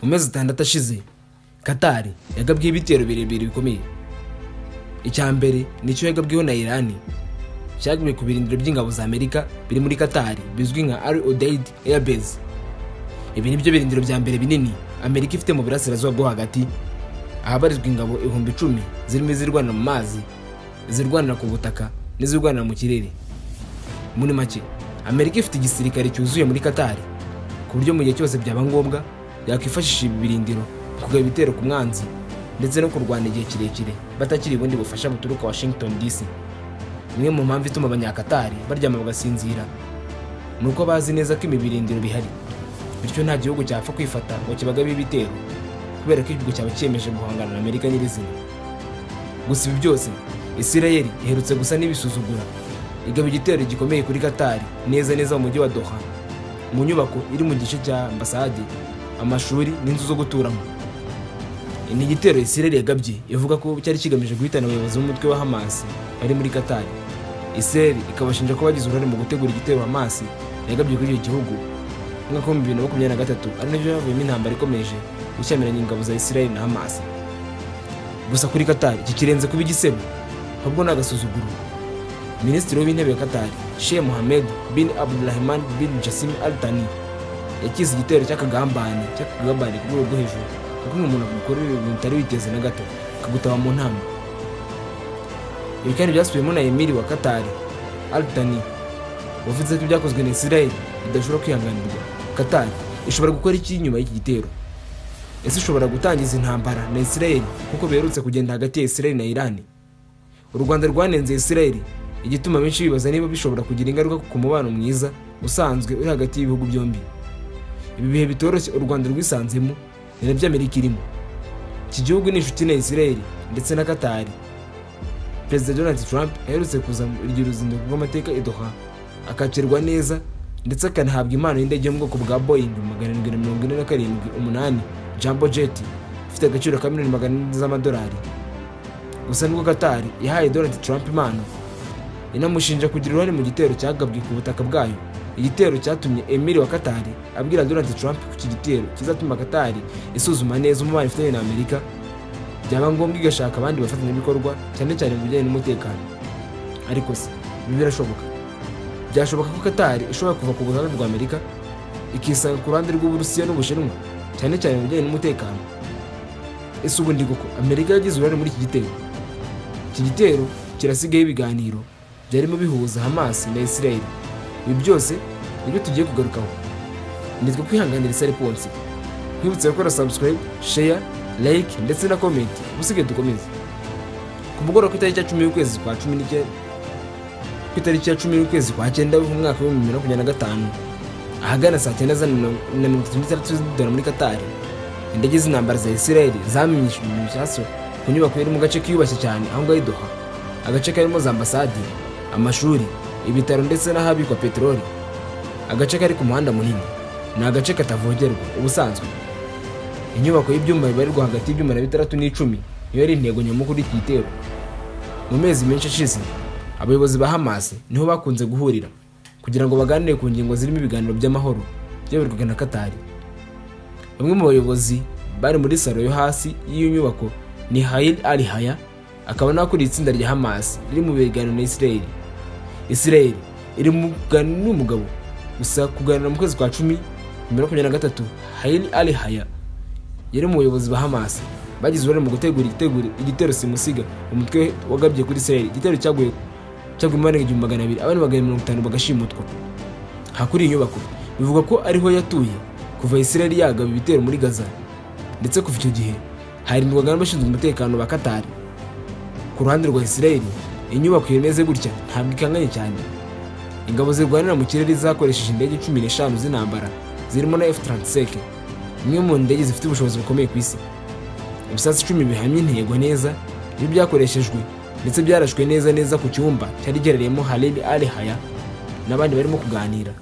mu mezi 6 ashize Qatar yagabwiye ibitero birebire bikomeye. Icya mbere nicyo yagabwiyeho na Iran, cyagabwe ku birindiro by'ingabo za Amerika biri muri Qatar bizwi nka Al-Udeid Air Base. Ibi nibyo birindiro bya mbere binini Amerika ifite mu burasirazuba bwo hagati, ahabarizwa ingabo 10,000 zirimo izirwanira mu mazi, izirwanira ku butaka n'izirwanira mu kirere. Muri make Amerika ifite igisirikare cyuzuye muri Qatar, ku buryo mu gihe cyose byaba ngombwa yakwifashisha ibi birindiro kugaba ibitero ku mwanzi ndetse no kurwana igihe kirekire batakiri ubundi bufasha buturuka Washington DC. Imwe mu mpamvu ituma abanyakatari baryama bagasinzira nuko bazi neza ko imibirindiro bihari, bityo nta gihugu cyapfa kwifata ngo kibagabe ibitero kubera ko igihugu cyaba cyemeje guhangana na Amerika nyirizina. Gusa ibi byose Israël iherutse gusa n'ibisuzugura, igaba igitero gikomeye kuri Qatar neza mu mujyi wa Doha, mu nyubako iri mu gice cya ambasade, amashuri n'inzu zo guturamo. Ni igitero Israël yagabye ivuga ko cyari kigamije guhitana abayobozi b'umutwe wa Hamas bari muri Qatar. Israël ikabashinja ko bagize uruhare mu gutegura igitero Hamas yagabye kuri icyo gihugu mu mwaka wa 2023, ari nabyo havuyemo intambara ikomeje gushyamiranya ingabo za Israël na Hamas. Gusa kuri Qatar iki kirenze kuba igisebo, ahubwo ni agasuzuguro. Minisitiri w'intebe wa Qatar, Sheikh Mohammed bin Abdulrahman bin Jassim Al Thani, yakize igitero cy'akagambane ku rwego rwo hejuru, kuko umuntu agukorera ibintu utari witeze na gato akagutaba mu ntama. Ibi kandi byasubiyemo na Emir wa Qatar, Al Thani, wavuze ko ibyakozwe na Israël bidashobora kwihanganirwa. Qatar ishobora gukora iki nyuma y'iki gitero? Ese ishobora gutangiza intambara na Israël kuko biherutse kugenda hagati ya Israël na Iran? U Rwanda rwanenze Israël, igituma benshi bibaza niba bishobora kugira ingaruka ku mubano mwiza usanzwe uri hagati y'ibihugu byombi. Ibi bihe bitoroshye u Rwanda rwisanzemo ni nabyo Amerika irimo. Iki gihugu ni inshuti na Israël ndetse na Qatar. Perezida Donald Trump aherutse kuza mu ruzinduko rw'amateka i Doha, akakirwa neza ndetse akanahabwa impano y'indege yo mu bwoko bwa Boeing 747-8 Jumbo Jet ifite agaciro ka $400,000. Gusa nubwo Qatar yahaye Donald Trump impano, inamushinja kugira uruhare mu gitero cyagabwe ku butaka bwayo. Igitero cyatumye Emir wa Qatar abwira Donald Trump ko iki gitero kizatuma Qatar isuzuma neza umubano ifitanye na Amerika, byaba ngombwa igashaka abandi bafatanyabikorwa cyane mu bijyanye n'umutekano. Ariko se ibi birashoboka? Byashoboka ko Qatar ishobora kuva ku butaka bwa Amerika ikisanga ku ruhande rw'Uburusiya n'Ubushinwa cyane mu bijyanye n'umutekano? Ese ubundi koko Amerika yagize uruhare muri iki gitero? Iki gitero kirasigaye ibiganiro byarimo bihuza Hamas na Israël. Ibi byose nibyo tugiye kugarukaho. Nitwe kwihanganira Israël Ponce. Kwibutsa gukora subscribe, share, like ndetse na comment. Ubusige dukomeze. Ku mugoroba kw'itariki ya 10 y'ukwezi kwa 19, kw'itariki ya 10 y'ukwezi kwa 9 mu mwaka wa 2025, ahagana saa 9:36 muri Qatar, indege z'intambara za Israël zamenyeshejwe ibisasu ku nyubako iri mu gace kiyubashye cyane aho ngaho i Doha, agace karimo za ambasade, amashuri, ibitaro ndetse n'ahabikwa peteroli. Agace kari ku muhanda munini, ni agace katavogerwa ubusanzwe. Inyubako y'ibyumba bibarirwa hagati y'ibyumba 6 n'10 niyo yari intego nyamukuru y'iki gitero. Mu mezi menshi ashize abayobozi ba Hamas niho bakunze guhurira kugira ngo baganire ku ngingo zirimo ibiganiro by'amahoro byaberwaga na Qatar. Bamwe mu bayobozi bari muri salo yo hasi y'iyo nyubako ni Hayil Al-Haya, akaba nakuriye itsinda rya Hamas riri mu biganiro na Israël. Israël iri mu kuganira n'umugabo, gusa kuganira mu kwezi kwa 10 2023 Hayil Al-Haya yari mu bayobozi ba Hamas bagize uruhare mu gutegura igitero simusiga umutwe wagabye kuri Israël. Igitero cyaguye imana 200,000, abandi 250 bagashimutwa. Hakuri inyubako bivuga ko ariho yatuye kuva Israël yagaba ibitero muri Gaza, ndetse kuva icyo gihe harindwaga n'abashinzwe umutekano ba Qatar. Ku ruhande rwa Israël, inyubako yemeze gutya ntabwo ikanganye cyane. Ingabo zirwanira mu kirere zakoresheje indege 15 z'intambara zirimo na F-35, imwe mu ndege zifite ubushobozi bukomeye ku isi. Ibisasu 10 bihamye intego neza ibyo byakoreshejwe ndetse byarashwe neza ku cyumba cyari gerereyemo Hayil Al-Haya n'abandi barimo kuganira.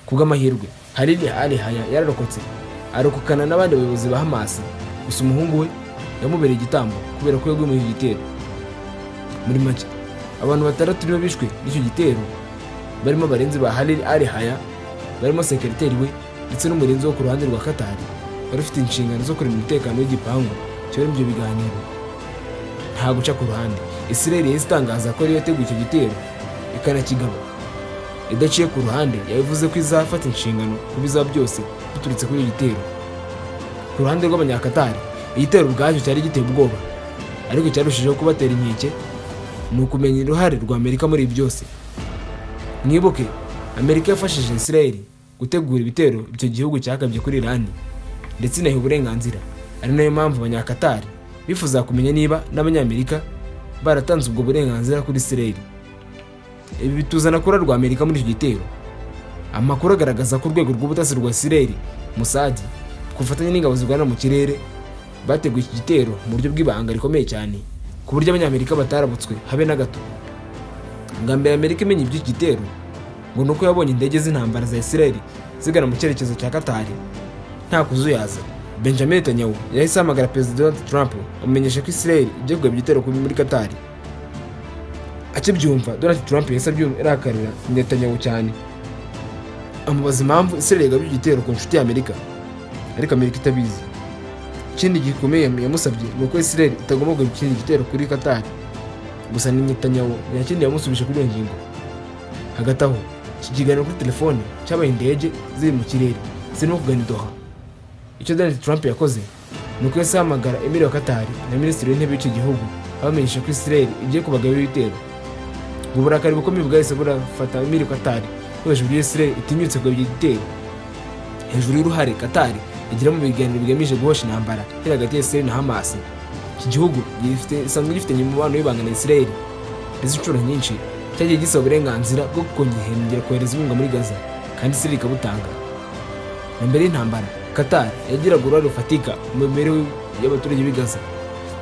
Kubw'amahirwe Hayil Al-Haya yararokotse, arokokana n'abandi bayobozi ba Hamas, gusa umuhungu we yamubereye igitambo kubera ko yaguye mu gitero. Muri make abantu 6 nibo bishwe n'icyo gitero, barimo abarenzi ba Hayil Al-Haya, barimo sekreteri we ndetse n'umurinzi wo ku ruhande rwa Qatar. wari ufite inshingano zo kurinda umutekano w'igipangu cyo muri ibyo biganiro. Nta guca ku ruhande, Israël yahise itangaza ko ariyo yateguye icyo gitero ikanakigaba. Idaciye ku ruhande, yabivuze ko izafata inshingano ku bizaba byose biturutse kuri icyo gitero. Ku ruhande rw'abanyakatari, igitero ubwacyo cyari giteye ubwoba, ariko cyarushijeho kubatera inkeke ni ukumenya uruhare rwa Amerika muri ibi byose. Mwibuke, Amerika yafashije Israël gutegura ibitero icyo gihugu cyakabye kuri Iran ndetse inaha uburenganzira. Ari nayo mpamvu abanyakatari bifuza kumenya niba n'abanyamerika baratanze ubwo burenganzira kuri Israël. Ibi bituzana kuri rwa Amerika muri icyo gitero. Amakuru agaragaza ko urwego rw'ubutasi rwa Israël, Mossad, ku bufatanye n'ingabo zirwana mu kirere, bateguye iki gitero mu buryo bw'ibanga rikomeye cyane, ku buryo abanyamerika batarabutswe habe na gato. Nga mbere Amerika imenya iby'iki gitero ngo nuko yabonye indege z'intambara za Israël zigana mu cyerekezo cya Qatar nta kuzuyaza. Benjamin Netanyahu yahise ahamagara Perezida Donald Trump amumenyesha ko Israël igiye kugaba igitero muri Qatar. Akibyumva, Donald Trump yahise arakarira Netanyahu cyane, amubaza impamvu Israël yagabye igitero ku nshuti y'Amerika, ariko Amerika itabizi. Ikindi gikomeye yamusabye ni uko Israël itagomba kugaba ikindi gitero kuri Qatar. Gusa Netanyahu yakindi yamusubije kuri iyo ngingo. Hagati aho, iki kiganiro kuri telefone cyabaye indege ziri mu kirere zirimo kugana i Doha. Icyo Donald Trump yakoze ni uko yahise ahamagara Emir wa Qatar na Minisitiri w'Intebe w'icyo gihugu abamenyesha ko Israël igiye kubagabira ibitero. Ubwo burakari bukomeye bwahise burafata Emir wa Qatar kubera uburyo Israël itinyutse kugaba igitero. Hejuru y'uruhare Qatar igira mu biganiro bigamije guhosha intambara iri hagati ya Israël na Hamas, iki gihugu gisanzwe gifitanye umubano w'ibanga na Israël ndetse inshuro nyinshi cyagiye gisaba uburenganzira bwo kongera kohereza inkunga muri Gaza, kandi Israël ikabutanga. Na mbere y'intambara, Qatar yagiraga uruhare rufatika mu mibereho y'abaturage b'i Gaza.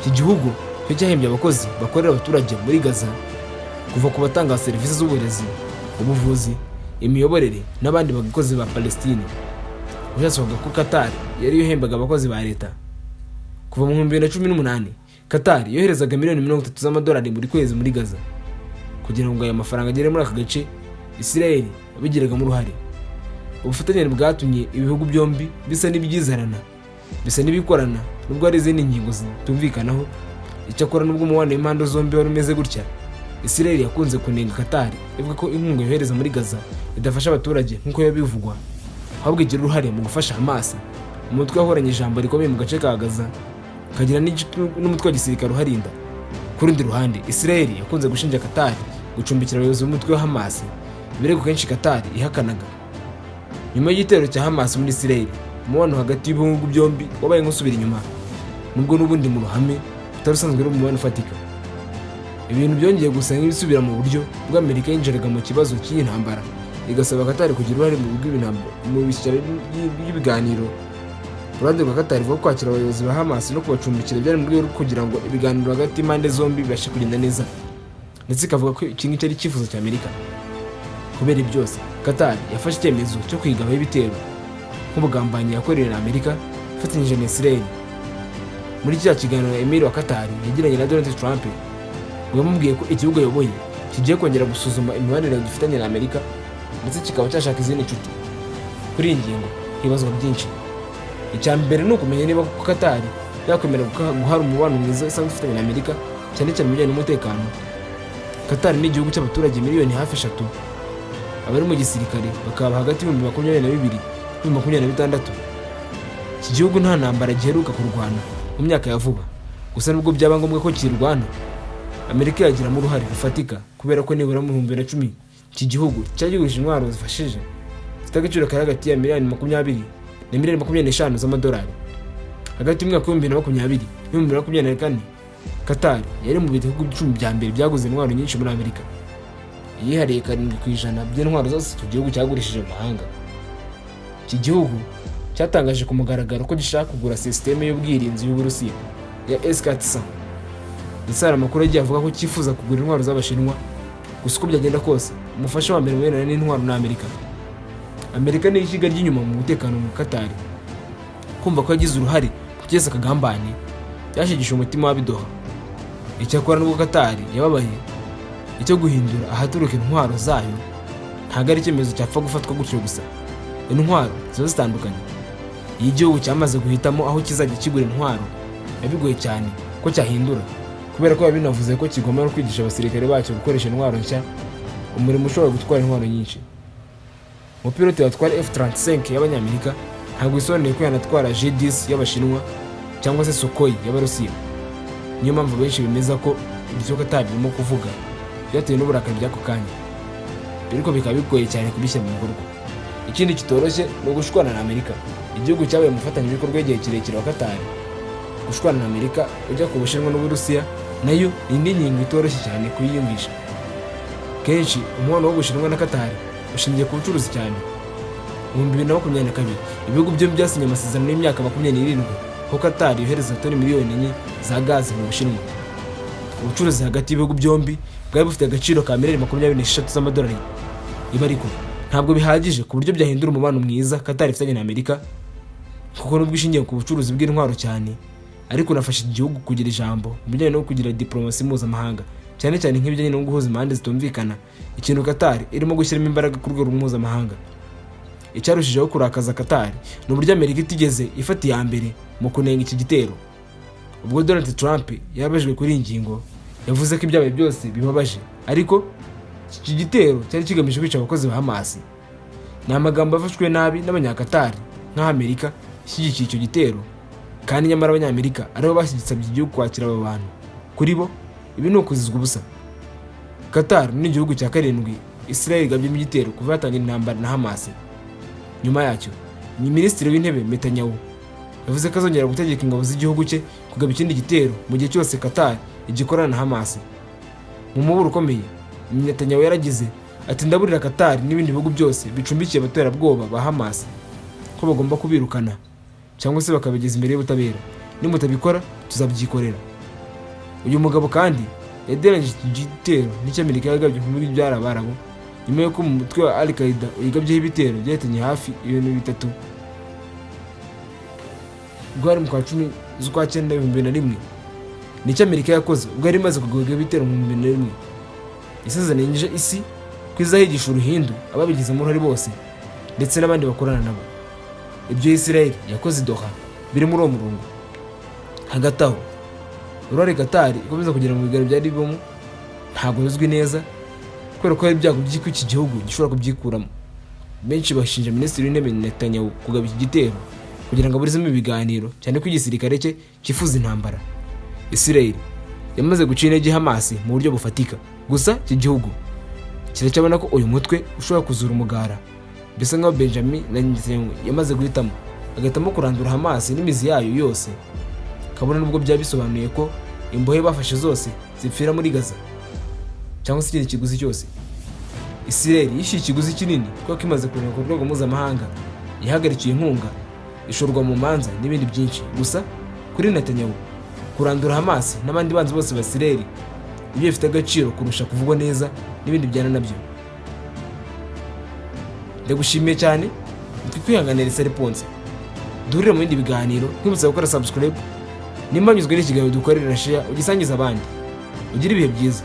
Iki gihugu cyo cyahembye abakozi bakorera abaturage muri Gaza, kuva ku batanga serivisi z'uburezi, ubuvuzi, imiyoborere n'abandi bakozi ba Palestine. Byashoboka ko Qatar yari yohembaga abakozi ba leta. Kuva mu 2018, Qatar yoherezaga miliyoni 30 z'amadolari buri kwezi muri Gaza kugira ngo aya mafaranga agere muri aka gace Israël abigiragamo uruhare. Ubufatanye bwatumye ibihugu byombi bisa n'ibyizarana, bisa n'ibikorana, nubwo hari izindi ngingo zitumvikanaho. Icyakora nubwo umubano w'impande zombi wari umeze gutya, Israël yakunze kunenga Qatar ivuga ko inkunga yohereza muri Gaza idafasha abaturage nk'uko yabivugwa, ahubwo igira uruhare mu gufasha Hamas, umutwe wahoranye ijambo rikomeye mu gace ka Gaza, kagira n'umutwe wa gisirikare uharinda. Ku rundi ruhande, Israël yakunze gushinja Qatar gucumbikira abayobozi b'umutwe wa Hamas, birego kenshi Qatar ihakanaga. Nyuma y'igitero cya Hamas muri Israël, umubano hagati y'ibihugu byombi wabaye nk'usubira inyuma, nubwo n'ubundi mu ruhame utarusanzwe ari umubano ufatika. Ibintu byongeye gusa nk'ibisubira mu buryo bwa Amerika yinjiraga mu kibazo cy'iyi ntambara, igasaba Qatar kugira uruhare mu bishyira by'ibiganiro. Uruhande rwa Qatar rwo kwakira abayobozi ba Hamas no kubacumbikira byari mu rwego kugira ngo ibiganiro hagati y'impande zombi bibashe kugenda neza, ndetse ikavuga ko iki ngiki ari icyifuzo cya Amerika. Kubera byose, Qatar yafashe icyemezo cyo kwigabaho ibitero nk'ubugambanyi yakoreye na Amerika ifatanyije na Israël. Muri cya kiganiro Emir wa Qatar yagiranye na Donald Trump, yamubwiye ko igihugu ayoboye kigiye kongera gusuzuma imibanire gifitanye na Amerika ndetse kikaba cyashaka izindi nshuti. Kuri iyi ngingo hibazwa byinshi. Icya mbere ni ukumenya niba Qatar yakwemera guhara umubano mwiza isanzwe ifitanye na Amerika, cyane cyane mu bijyanye n'umutekano. Qatar ni igihugu cy'abaturage miliyoni hafi 3, abari mu gisirikare bakaba hagati y'ibihumbi 22 n'ibihumbi 26. Iki gihugu nta ntambara giheruka kurwana mu myaka ya vuba, gusa nubwo byaba ngombwa ko kirwana, Amerika yagiramo uruhare rufatika kubera ko nibura mu 2010 iki gihugu cyagurishije intwaro zifashije zifite agaciro kari hagati ya miliyoni 20 na miliyoni 25 z'amadolari. Hagati y'umwaka wa 2020 na 2024, Qatar yari mu bihugu 10 bya mbere byaguze intwaro nyinshi muri Amerika, yihariye 7% by'intwaro zose icyo gihugu cyagurishije mu mahanga. Iki gihugu cyatangaje ku mugaragaro ko gishaka kugura systeme y'ubwirinzi y'Uburusiya ya S-400. Ndetse amakuru agiye avuga ko cyifuza kugura intwaro z'Abashinwa. Gusa uko byagenda kose, umufasha wa mbere w'Iran n'intwaro na Amerika. Amerika ni ikiga ry'inyuma mu mutekano mu Qatar. Kumva ko yagize uruhare kugeza akagambane yashigisha umutima w'abidoha. Icyakora nubwo Qatar yababaye, icyo guhindura ahaturuka intwaro zayo ntabwo ari icyemezo cyapfa gufatwa gutyo gusa. Intwaro ziba zitandukanye. iyo igihugu cyamaze guhitamo aho kizajya kigura intwaro yabigoye cyane ko cyahindura, kubera ko binavuze ko kigomba no kwigisha abasirikare bacyo gukoresha intwaro nshya, umurimo ushobora gutwara intwaro nyinshi. Umupilote watwara F-35 y'Abanyamerika ntabwo bisobanuye ko yanatwara J-10 y'Abashinwa cyangwa se Sukhoi y'Abarusiya. Niyo mpamvu benshi bemeza ko ibyo Qatar birimo kuvuga byatewe n'uburakari by'ako kanya, ariko bikaba bigoye cyane kubishyira mu bikorwa. Ikindi kitoroshye ni ugushwana na Amerika, igihugu cyabaye umufatanyabikorwa w'igihe kirekire wa Qatar. Gushwana na Amerika ujya ku Bushinwa n'Uburusiya nayo ni indi ngingo itoroshye cyane kuyiyumvisha. Kenshi umubano w'Ubushinwa na Qatar ushingiye ku bucuruzi cyane. Mu 2022 ibihugu byombi byasinye amasezerano y'imyaka 27 ko Qatar yohereza toni miliyoni 4 za gazi mu Bushinwa. Ubucuruzi hagati y'ibihugu byombi bwari bufite agaciro ka miliyoni 26 z'amadolari. Ibi ariko ntabwo bihagije ku buryo byahindura umubano mwiza Qatar ifitanye na Amerika, kuko nubwo ishingiye ku bucuruzi bw'intwaro cyane, ariko unafasha igihugu kugira ijambo mu bijyanye no kugira diplomasi mpuzamahanga, cyane cyane nk'ibijyanye no guhuza impande zitumvikana, ikintu Qatar irimo gushyiramo imbaraga ku rwego mpuzamahanga. Icyarushijeho kurakaza Qatar ni uburyo Amerika itigeze ifata iya mbere mu kunenga iki gitero. Ubwo Donald Trump yabajwe kuri iyi ngingo, yavuze ko ibyabaye byose bibabaje, ariko iki gitero cyari kigamije kwica abakozi ba Hamas. Ni amagambo yafashwe nabi n'Abanyaqatar nk'aho Amerika ishyigikiye icyo gitero, kandi nyamara Abanyamerika aribo bashyigitsabye igihugu kwakira aba bantu. Kuri bo ibi ni ukuzizwa ubusa. Qatar ni igihugu cya karindwi Israël igabyemo igitero kuva yatangira intambara na Hamas. Nyuma yacyo Minisitiri w'Intebe Netanyahu yavuze ko azongera gutegeka ingabo z'igihugu cye kugaba ikindi gitero mu gihe cyose Qatar igikorana na Hamas. Mu muburo ukomeye Netanyahu yaragize ati, ndaburira Qatar n'ibindi bihugu byose bicumbikiye abaterabwoba ba Hamas ko bagomba kubirukana cyangwa se bakabigeza imbere y'ubutabera. Nimutabikora tuzabyikorera. Uyu mugabo kandi yaderanje iki gitero n'icyo Amerika yagabye ku muri by'Abarabu nyuma y'uko mu mutwe wa Al-Qaeda uyigabyeho ibitero byahitanye hafi ibintu 3 rwari mu kwa 10 z'ukwa 9 2001. Nicyo Amerika yakoze ubwo yari imaze kugaba ibitero mu 2001. Isezeranyije isi kwizahigisha uruhindu ababigizemo uruhare bose ndetse n'abandi bakorana nabo. Ibyo Israel yakoze Doha biri muri uwo murongo. Hagati aho uruhare Qatar ikomeza kugira mu bigaro byari bibamo ntabwo bizwi neza, kubera ko ibyago by'iko iki gihugu gishobora kubyikuramo. Benshi bashinja Minisitiri w'Intebe Netanyahu kugaba iki gitero kugira ngo aburizemo ibiganiro, cyane ko igisirikare cye kifuza intambara. Israel yamaze guca intege Hamas mu buryo bufatika, gusa iki gihugu kiracyabona ko uyu mutwe ushobora kuzura umugara. Bisa nkaho Benjamin Netanyahu yamaze guhitamo agahitamo kurandura Hamas n'imizi yayo yose, kabona nubwo byabisobanuye ko imbohe bafashe zose zipfira muri Gaza cyangwa se ikindi kiguzi cyose. Israel yishyuye ikiguzi kinini kuko imaze kureka ku rwego mpuzamahanga, ihagarikiye inkunga, ishorwa mu manza n'ibindi byinshi. Gusa kuri Netanyahu kurandura Hamas n'abandi banzi bose ba Israel ibyo bifite agaciro kurusha kuvugwa neza n'ibindi byana nabyo. Ndagushimiye cyane kwihanganira isi response. Duhurire mu bindi biganiro, nkibutsa gukora subscribe. Nimba nyuzwe n'ikiganiro dukorera share ugisangiza abandi. Ugira ibihe byiza.